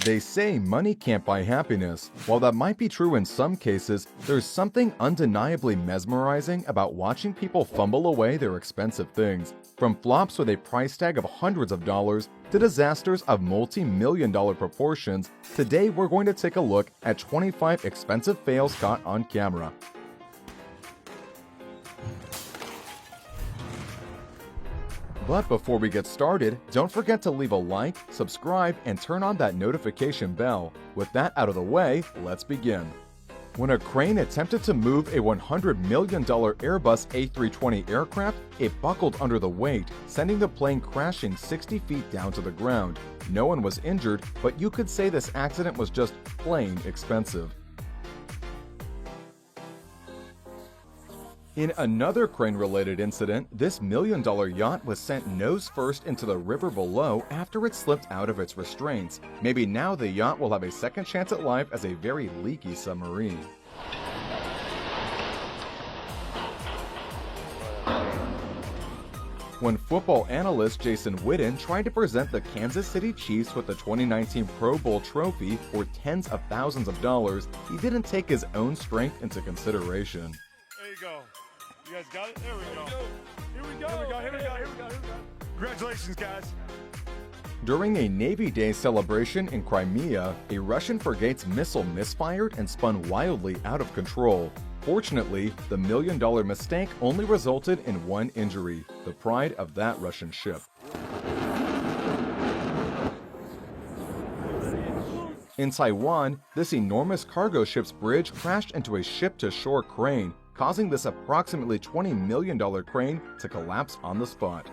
They say money can't buy happiness. While that might be true in some cases, there's something undeniably mesmerizing about watching people fumble away their expensive things. From flops with a price tag of hundreds of dollars to disasters of multi-million-dollar proportions, today we're going to take a look at 25 expensive fails caught on camera. But before we get started, don't forget to leave a like, subscribe, and turn on that notification bell. With that out of the way, let's begin. When a crane attempted to move a $100 million Airbus A320 aircraft, it buckled under the weight, sending the plane crashing 60 feet down to the ground. No one was injured, but you could say this accident was just plain expensive. In another crane-related incident, this million-dollar yacht was sent nose-first into the river below after it slipped out of its restraints. Maybe now the yacht will have a second chance at life as a very leaky submarine. When football analyst Jason Witten tried to present the Kansas City Chiefs with the 2019 Pro Bowl trophy for tens of thousands of dollars, he didn't take his own strength into consideration. There you go. You guys got it? There we go. Here we go. Congratulations, guys. During a Navy Day celebration in Crimea, a Russian frigate's missile misfired and spun wildly out of control. Fortunately, the million-dollar mistake only resulted in one injury, the pride of that Russian ship. In Taiwan, this enormous cargo ship's bridge crashed into a ship-to-shore crane, causing this approximately $20 million crane to collapse on the spot.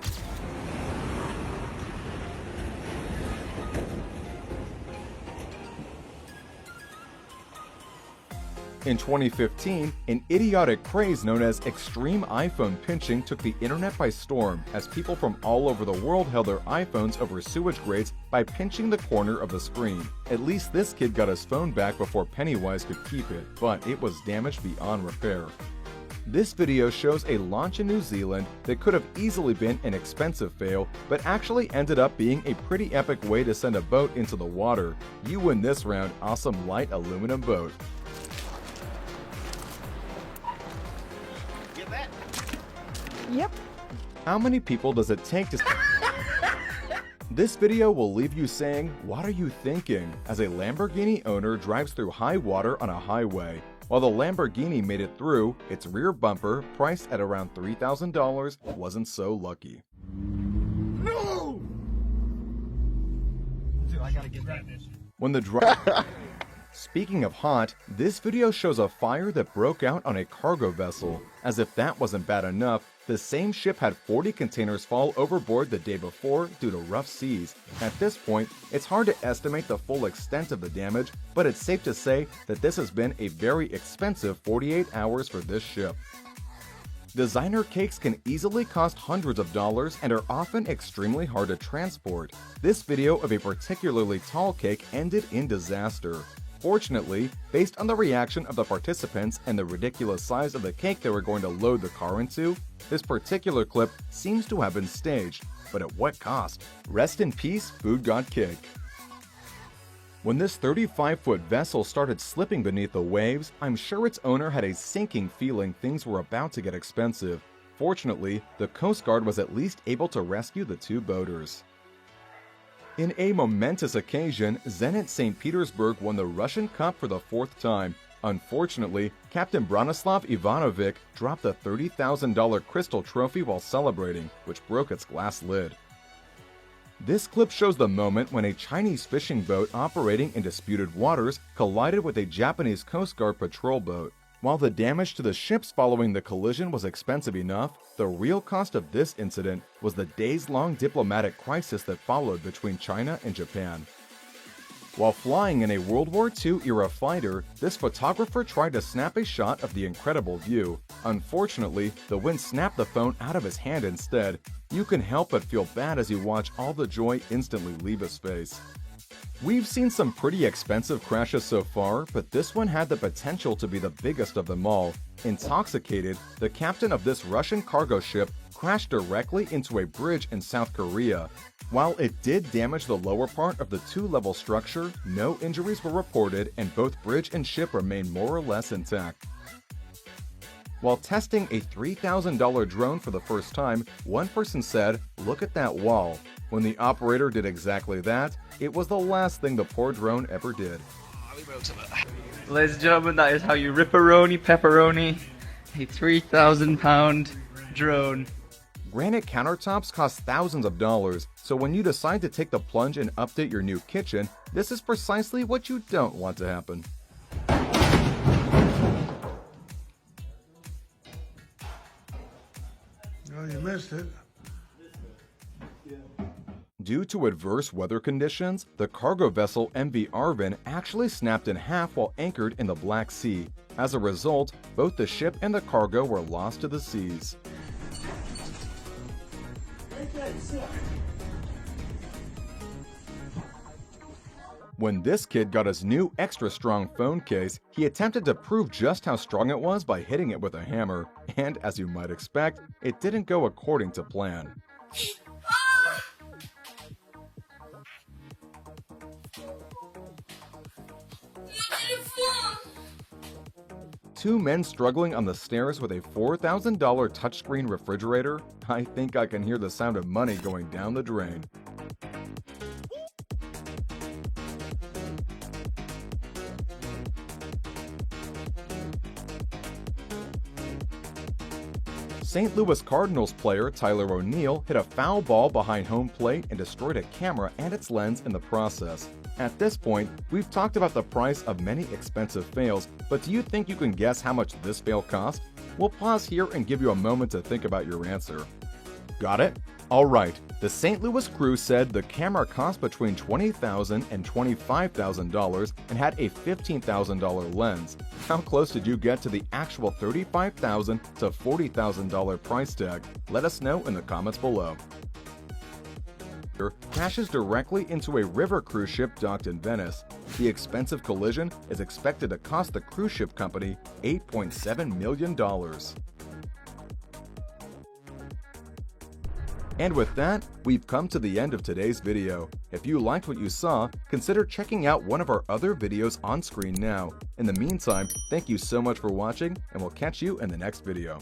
In 2015, an idiotic craze known as extreme iPhone pinching took the internet by storm as people from all over the world held their iPhones over sewage grates by pinching the corner of the screen. At least this kid got his phone back before Pennywise could keep it, but it was damaged beyond repair. This video shows a launch in New Zealand that could have easily been an expensive fail, but actually ended up being a pretty epic way to send a boat into the water. You win this round, awesome light aluminum boat. Get that? Yep. How many people does it take to... This video will leave you saying, "What are you thinking?" as a Lamborghini owner drives through high water on a highway. While the Lamborghini made it through, its rear bumper, priced at around $3,000, wasn't so lucky. No! Dude, I gotta get that. When the Speaking of hot, this video shows a fire that broke out on a cargo vessel. As if that wasn't bad enough, the same ship had 40 containers fall overboard the day before due to rough seas. At this point, it's hard to estimate the full extent of the damage, but it's safe to say that this has been a very expensive 48 hours for this ship. Designer cakes can easily cost hundreds of dollars and are often extremely hard to transport. This video of a particularly tall cake ended in disaster. Fortunately, based on the reaction of the participants and the ridiculous size of the cake they were going to load the car into, this particular clip seems to have been staged. But at what cost? Rest in peace, Food God Cake. When this 35-foot vessel started slipping beneath the waves, I'm sure its owner had a sinking feeling things were about to get expensive. Fortunately, the Coast Guard was at least able to rescue the two boaters. In a momentous occasion, Zenit St. Petersburg won the Russian Cup for the fourth time. Unfortunately, Captain Bronislav Ivanovic dropped the $30,000 crystal trophy while celebrating, which broke its glass lid. This clip shows the moment when a Chinese fishing boat operating in disputed waters collided with a Japanese Coast Guard patrol boat. While the damage to the ships following the collision was expensive enough, the real cost of this incident was the days-long diplomatic crisis that followed between China and Japan. While flying in a World War II-era fighter, this photographer tried to snap a shot of the incredible view. Unfortunately, the wind snapped the phone out of his hand instead. You can help but feel bad as you watch all the joy instantly leave his face. We've seen some pretty expensive crashes so far, but this one had the potential to be the biggest of them all. Intoxicated, the captain of this Russian cargo ship crashed directly into a bridge in South Korea. While it did damage the lower part of the two-level structure, no injuries were reported and both bridge and ship remained more or less intact. While testing a $3,000 drone for the first time, one person said, "Look at that wall." When the operator did exactly that, it was the last thing the poor drone ever did. Ladies and gentlemen, that is how you ripperoni pepperoni a 3,000 pound drone. Granite countertops cost thousands of dollars, so when you decide to take the plunge and update your new kitchen, this is precisely what you don't want to happen. Oh, you missed it. Due to adverse weather conditions, the cargo vessel MV Arvin actually snapped in half while anchored in the Black Sea. As a result, both the ship and the cargo were lost to the seas. When this kid got his new extra strong phone case, he attempted to prove just how strong it was by hitting it with a hammer, and as you might expect, it didn't go according to plan. Two men struggling on the stairs with a $4,000 touchscreen refrigerator? I think I can hear the sound of money going down the drain. St. Louis Cardinals player Tyler O'Neill hit a foul ball behind home plate and destroyed a camera and its lens in the process. At this point, we've talked about the price of many expensive fails, but do you think you can guess how much this fail cost? We'll pause here and give you a moment to think about your answer. Got it? Alright, the St. Louis crew said the camera cost between $20,000 and $25,000 and had a $15,000 lens. How close did you get to the actual $35,000 to $40,000 price tag? Let us know in the comments below. Crashes directly into a river cruise ship docked in Venice. The expensive collision is expected to cost the cruise ship company $8.7 million. And with that, we've come to the end of today's video. If you liked what you saw, consider checking out one of our other videos on screen now. In the meantime, thank you so much for watching, and we'll catch you in the next video.